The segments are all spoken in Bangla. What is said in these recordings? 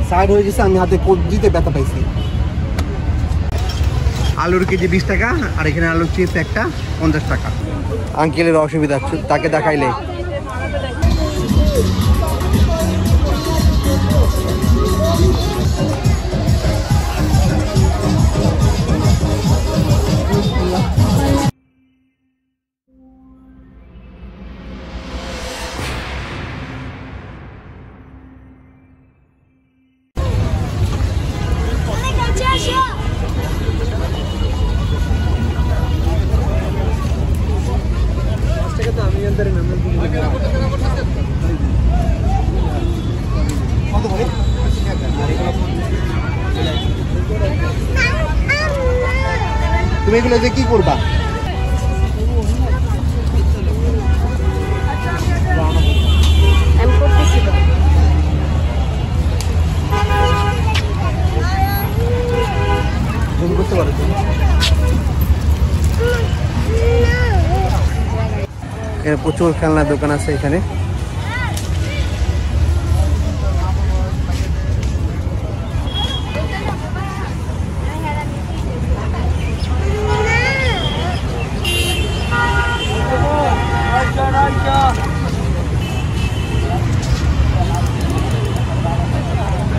সাইড হয়ে গেছে, আমি হাতে কবজিতে ব্যথা পাইছি। আলুর কেজি 20 টাকা, আর এখানে আলুর চিপস একটা 50 টাকা। আঙ্কেলের অসুবিধা, তাকে দেখাইলে তুমি এগুলো যে কি করবা? করতে পারো। প্রচুর খেলনার দোকান আছে এখানে।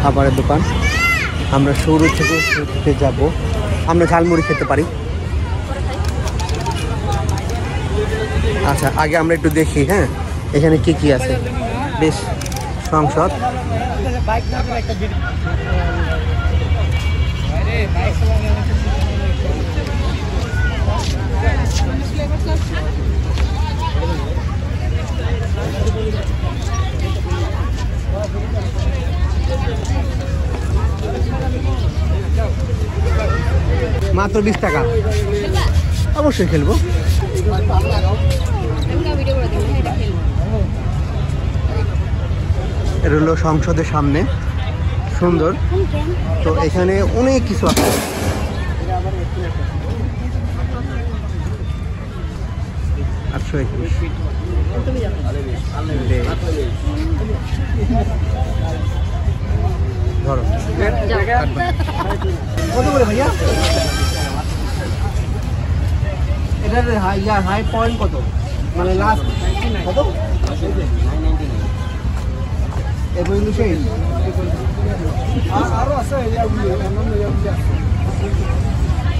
খাবারের দোকান, আমরা শুরু থেকে যাব, আমরা ঝালমুড়ি খেতে পারি। আচ্ছা, আগে আমরা একটু দেখি। হ্যাঁ, এখানে কি কি আছে। বেশ সংসদ, মাত্র 20 টাকা। অবশ্যই খেলবো। এটা হলো সংসদের সামনে, সুন্দর। তো এখানে অনেক কিছু আছে। ধরো কত করে ভাইয়া? এটার হাই পয়েন্ট কত, মানে লাস্ট কত?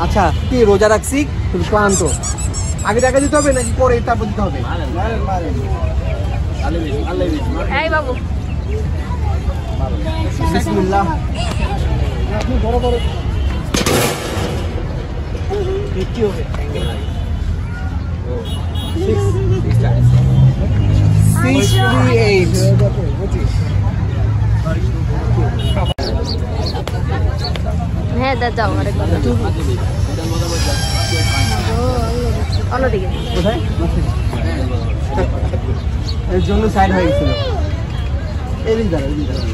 আচ্ছা, কি রোজা রাখছি, তুমি ক্লান্ত, আগে টাকা দিতে হবে নাকি পরে তারপর দিতে হবে? বিসমিল্লাহ। বড় বড় কি হবে? 68। হ্যাঁ, যাও অন্যদিকে। কোথায়? এর জন্য সাইড হয়ে গেছিল। এদিক দাঁড়া, এদিক দাঁড়া।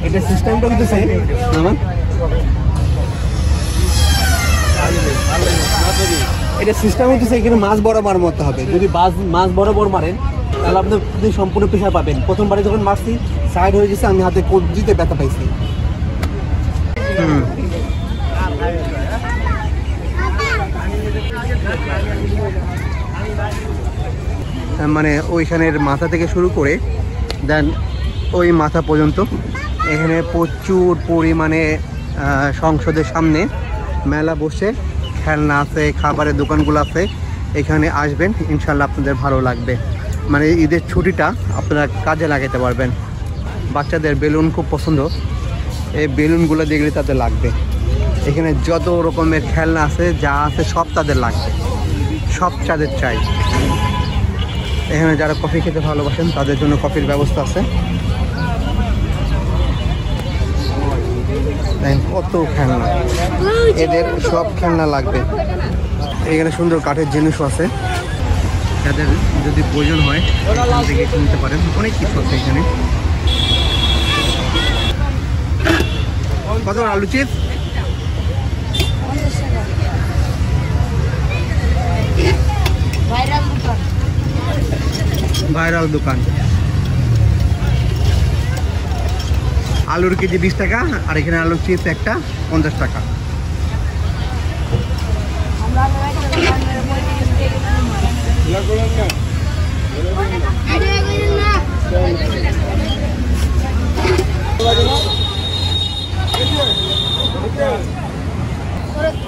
এটা সিস্টেমটা কিন্তু সেম। এটা সিস্টেম হচ্ছে এখানে মাছ বরাবর মারতে হবে। যদি মাছ বরাবর মারেন তাহলে আপনি সম্পূর্ণ প্রেশার পাবেন। প্রথমবারে যখন মারছি সাইড হয়ে গেছে, আমি হাতে কবজিতে ব্যথা পাইছি। মানে ওইখানের মাথা থেকে শুরু করে দেন ওই মাথা পর্যন্ত এখানে প্রচুর পরিমাণে সংসদের সামনে মেলা বসে, খেলনা আছে, খাবারের দোকানগুলো আছে। এখানে আসবেন, ইনশাল্লাহ আপনাদের ভালো লাগবে। মানে ঈদের ছুটিটা আপনারা কাজে লাগাতে পারবেন। বাচ্চাদের বেলুন খুব পছন্দ, এই বেলুনগুলো দেখলে তাদের লাগবে। এখানে যত রকমের খেলনা আছে, যা আছে সব তাদের লাগবে, সব তাদের চাই। এখানে যারা কফি খেতে ভালোবাসেন তাদের জন্য কফির ব্যবস্থা আছে। কত খেলনা, এদের সব খেলনা লাগবে। এখানে সুন্দর কাঠের জিনিসও আছে, যাদের যদি প্রয়োজন হয় এখান থেকে কিনতে পারেন। অনেক কিছু আছে এখানে। কত আলু চিপস? ভাইরাল দোকান। আলুর কেজি 20 টাকা, আর এখানে আলুর চিপস একটা 50 টাকা।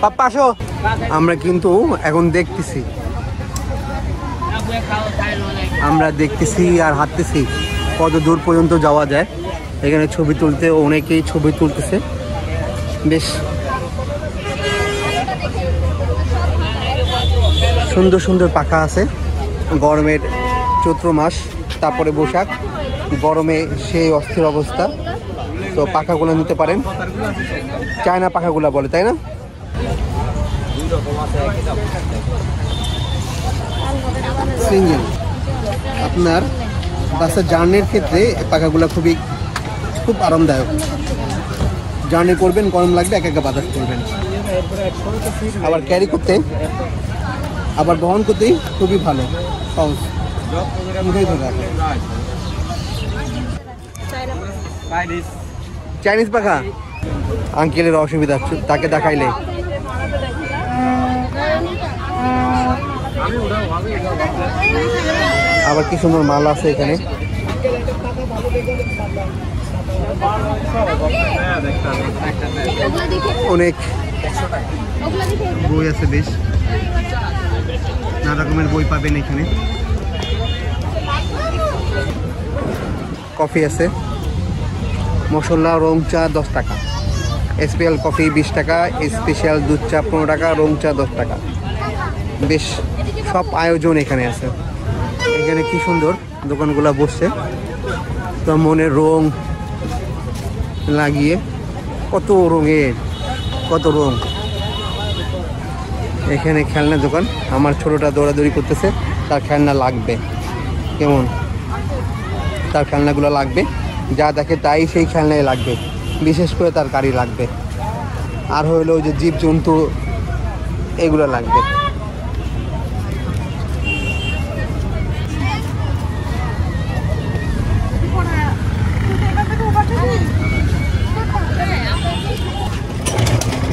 পাপ্পা আসো। আমরা কিন্তু এখন দেখতেছি আর হাঁটতেছি কত দূর পর্যন্ত যাওয়া যায়। এখানে ছবি তুলতে অনেকেই ছবি তুলতেছে। বেশ সুন্দর সুন্দর পাখা আছে। গরমের চৈত্র মাস, তারপরে বৈশাখ, গরমে সেই অস্থির অবস্থা। তো পাখাগুলো নিতে পারেন, চায়না পাখাগুলো বলে, তাই না? সিঙ্গেল আপনার বাসের জার্নির ক্ষেত্রে পাখাগুলো খুব আরামদায়ক। জার্নি করবেন, গরম লাগবে, একা একা বাতাস করবেন। আবার ক্যারি করতে, আবার বহন করতেই খুবই ভালো, সহজ। চাইনিজ পাখা আঙ্কেলের অসুবিধা, তাকে দেখাইলে। আবার কি সুন্দর মাল আছে এখানে। অনেক বই আছে, বেশ নানা রকমের বই পাবেন এখানে। কফি আছে, মশলা রং চা 10 টাকা, স্পেশাল কফি 20 টাকা, স্পেশাল দুধ চা 15 টাকা, রং চা 10 টাকা। বেশ সব আয়োজন এখানে আছে। এখানে কি সুন্দর দোকানগুলো বসছে, তো মনের রং লাগিয়ে কত রঙের, কত রং। এখানে খেলনা দোকান। আমার ছোটটা দৌড়াদৌড়ি করতেছে, তার খেলনা লাগবে। কেমন তার খেলনাগুলো লাগবে, যা দেখে তাই সেই খেলনায় লাগবে, বিশেষ করে তার গাড়ি লাগবে। আর হইলো যে জীবজন্তু, এগুলো লাগবে।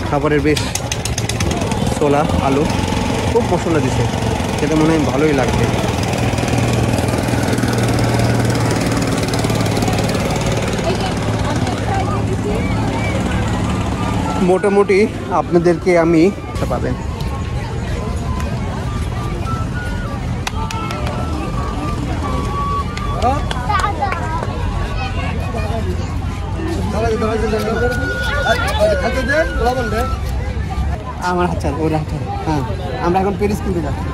খাবারের বেশ ছোলা, আলু, খুব মশলা দিছে, সেটা মনে হয় ভালোই লাগবে। মোটামুটি আপনাদেরকে আমি পাবেন। আমার হাত ছাড়, ওরা হাত ছাড়। হ্যাঁ, আমরা এখন প্যারিস কিনতে যাচ্ছি।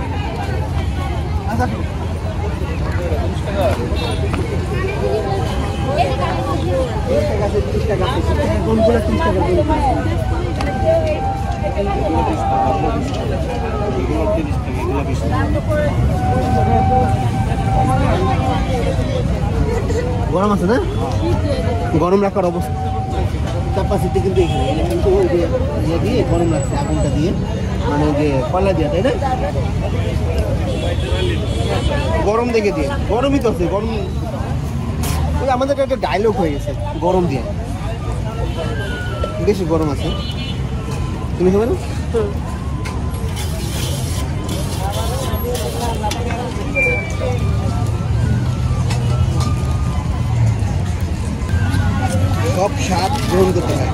গরম আছে না? গরম রাখার অবস্থা ক্যাপাসিটি কিন্তু এখানে কিন্তু ইয়ে দিয়ে গরম রাখছে, আগুনটা দিয়ে, মানে যে কয়লা দিয়ে, তাই না? গরম দেখে দিয়ে, গরমই তো আছে, গরম। ওই আমাদের একটা ডায়লগ হয়ে গেছে, গরম দিয়ে। বেশি গরম আছে, তুমি খাবে না? সব স্বাদ গ্রহণ করতে হয়।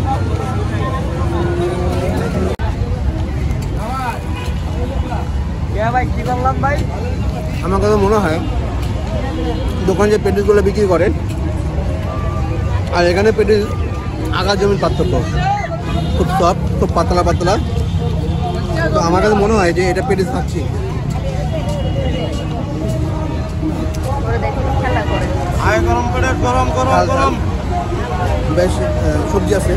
আমার কথা মনে হয় দোকান যে পেটিসগুলো বিক্রি করেন আর এখানে পেটিস আকাশ জমির পার্থক্য। খুব সফট, খুব পাতলা পাতলা। তো আমার কাছে মনে হয় যে এটা পেটিস খাচ্ছি। গরম করে গরম গরম গরম। বেশ সবজি আছে।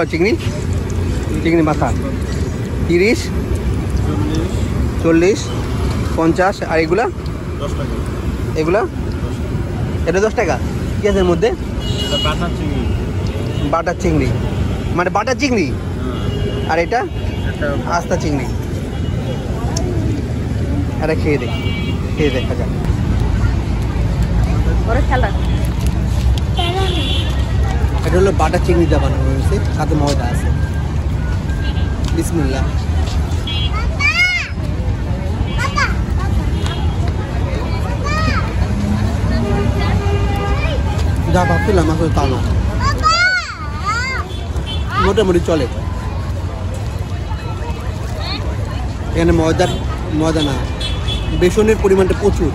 আর চিংড়ি? চিংড়ি মাথা 30, 40, 50। আর এগুলা? 10 টাকা। এগুলা এটা 10 টাকা। কি আছে এর মধ্যে? এটা বাটার চিংড়ি। বাটার চিংড়ি মানে বাটার চিংড়ি। আর এটা এটা আস্তা চিংড়ি। এটা খেয়ে দেখা যাক। ওরা খেলা এটা হলো বাটার চিংড়ি দিয়ে বানানো হয়েছে, সাথে ময়দা আছে। বিসমিল্লাহ। যা ভাবছিলাম আসলে তা না, মোটামুটি চলে। এখানে ময়দা না, বেসনের পরিমাণটা প্রচুর।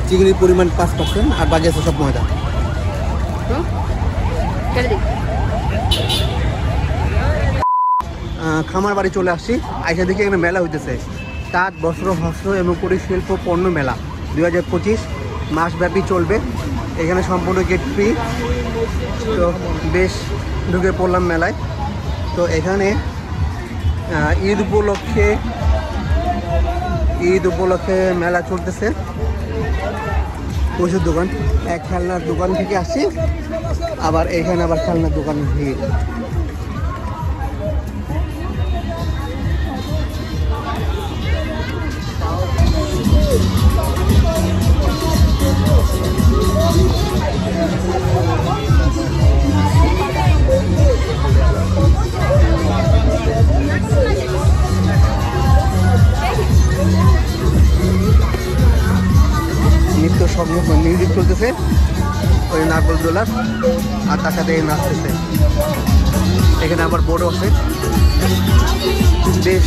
চিংড়ির পরিমাণ 5% আর বাকি আছে সব ময়দা। খামার বাড়ি চলে আসছি, আইসা দেখি এখানে মেলা হইতেছে। তাঁত, বস্ত্র, হস্ত এবং কুটির শিল্প পণ্য মেলা 2025 মাসব্যাপী চলবে। এখানে সম্পূর্ণ গেট ফ্রি। তো বেশ ঢুকে পড়লাম মেলায়। তো এখানে ঈদ উপলক্ষে মেলা চলতেছে। প্রচুর দোকান, এক খেলনার দোকান থেকে আসছি, আবার এখানে আবার খেলনার দোকান ভিড়। নৃত্য সব মিউজিক চলতেছে, ওই নারকল দোলার, আর তার সাথে নাচতেছে। এখানে আবার বোর্ডও আছে। বেশ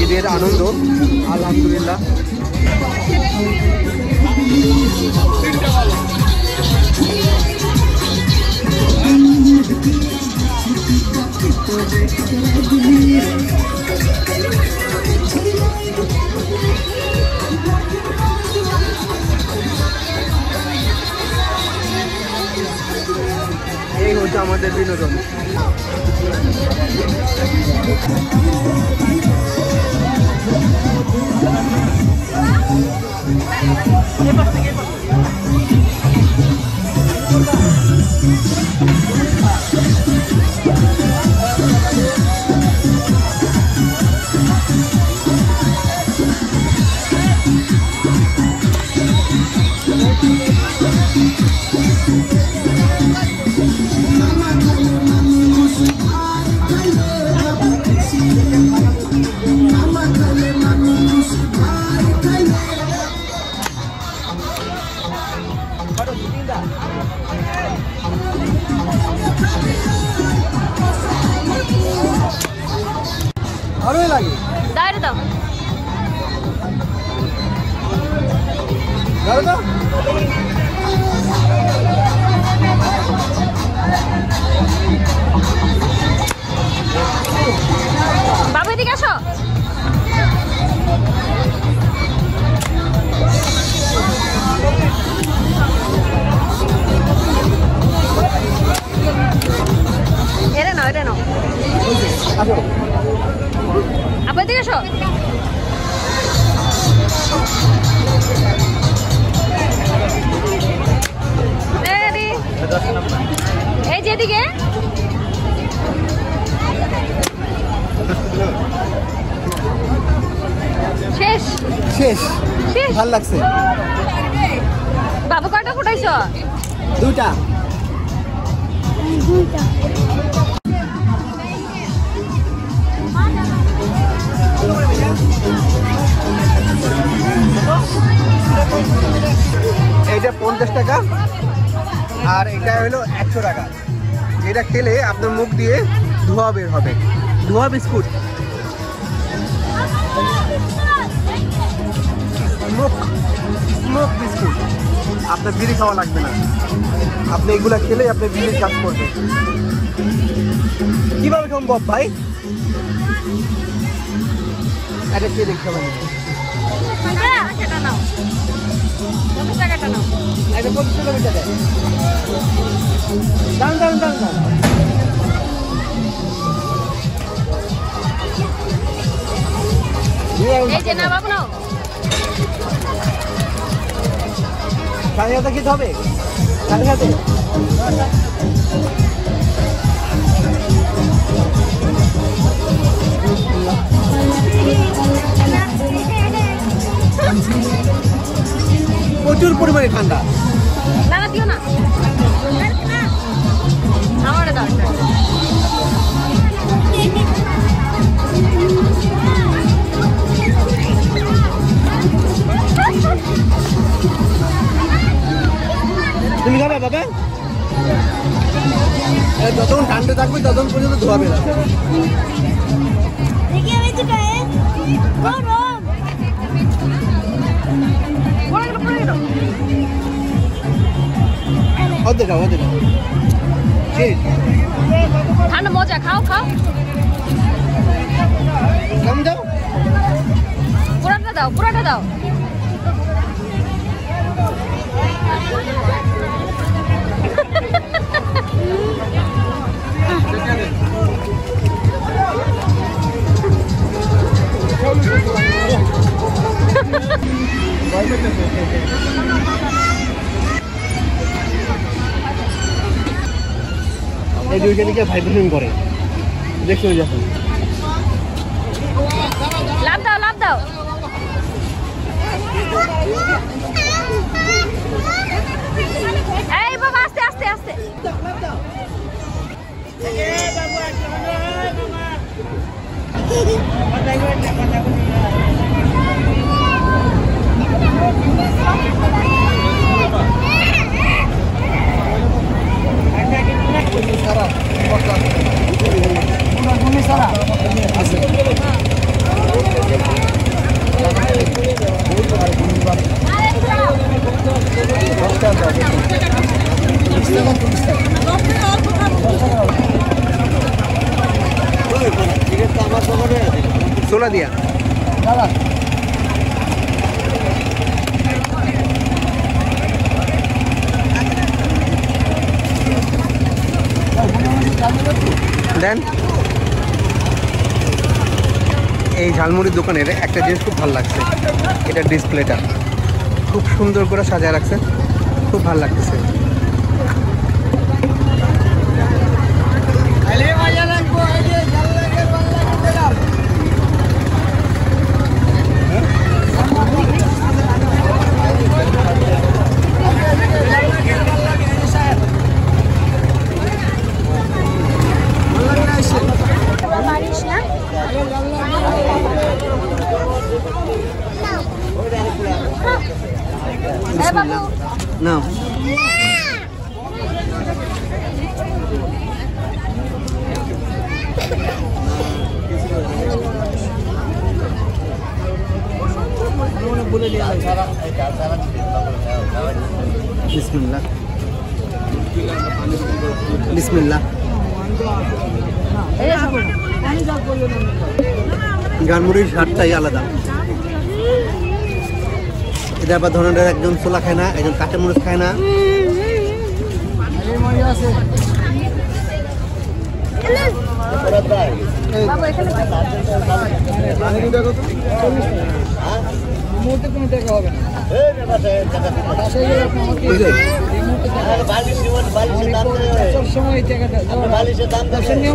ঈদের আনন্দ, আলহামদুলিল্লাহ। এই হচ্ছে আমাদের বিনোদন। ভালোই লাগে। দাঁড়ে দাও। বাবু এদিকে আসো। এরে নাও। আপু এদিকে আসো। এই যেদিকে শেষ। ভাল লাগছে। বাবু কয়টা ফুটাইছ? 2টা। এইটা 50 টাকা আর এটা হলো 100 টাকা। এটা খেলে আপনার মুখ দিয়ে ধোঁয়া বের হবে। ধোঁয়া বিস্কুট, স্মোক বিস্কুট। আপনার বিড়ি খাওয়া লাগবে না, আপনি এগুলা খেলে আপনার বিড়ির কাজ করবে। কিভাবে সম্ভব ভাই? এটা কে দেখতে পাবেন? এটা 25 টাকা দেয়। দাম। এই যে না বাবু নাও। সাথে সাথে খেতে হবে, সাথে সাথে। প্রচুর পরিমাণে ঠান্ডা। না না দিও না, আমার দাও এটা। তুমি খাবে বাবা? যতক্ষণ ঠান্ডা থাকবে ততক্ষণ পর্যন্ত ধোয়াবে না। অর্ধেক খাও, অর্ধেক খাও। ঠিক ঠান্ডা মজা, খাও খাও। কম দাও, পুরাটা দাও, পুরাটা দাও। এই দুইজনকে ভাইব্রেশন করে দেখছো যখন। লাভ দাও, লাভ দাও। এই বাবা আস্তে আস্তে আস্তে। सोला दिया দেন। এই ঝালমুড়ির দোকানের একটা জিনিস খুব ভালো লাগছে, এটা ডিসপ্লেটা খুব সুন্দর করে সাজায় রাখছে, খুব ভালো লাগতেছে। না বিসমিল্লাহ বিসমিল্লাহ। ঝালমুড়ির স্বাদটাই আলাদা। এটা আবার ধরনের একজন ছোলা খায় না, একজন কাঁচামরিচ খায় না।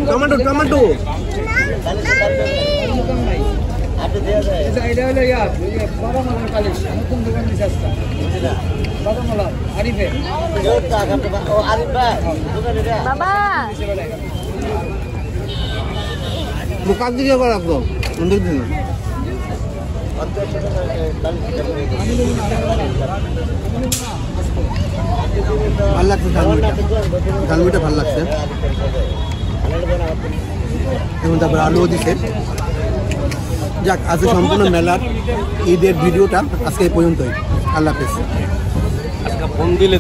টমেটো টমেটো বাবা মুখার দিকে করে রাখবো বন্ধুর দিন। ভালো লাগছে ঝালমুড়িটা, ঝালমুড়িটা ভালো লাগছে। এবং তারপর আলুও দিছে। যাক, আজকে সম্পূর্ণ মেলার ঈদের ভিডিওটা আজকে এই পর্যন্তই। আল্লাহ হাফেজ। ফোন দিলে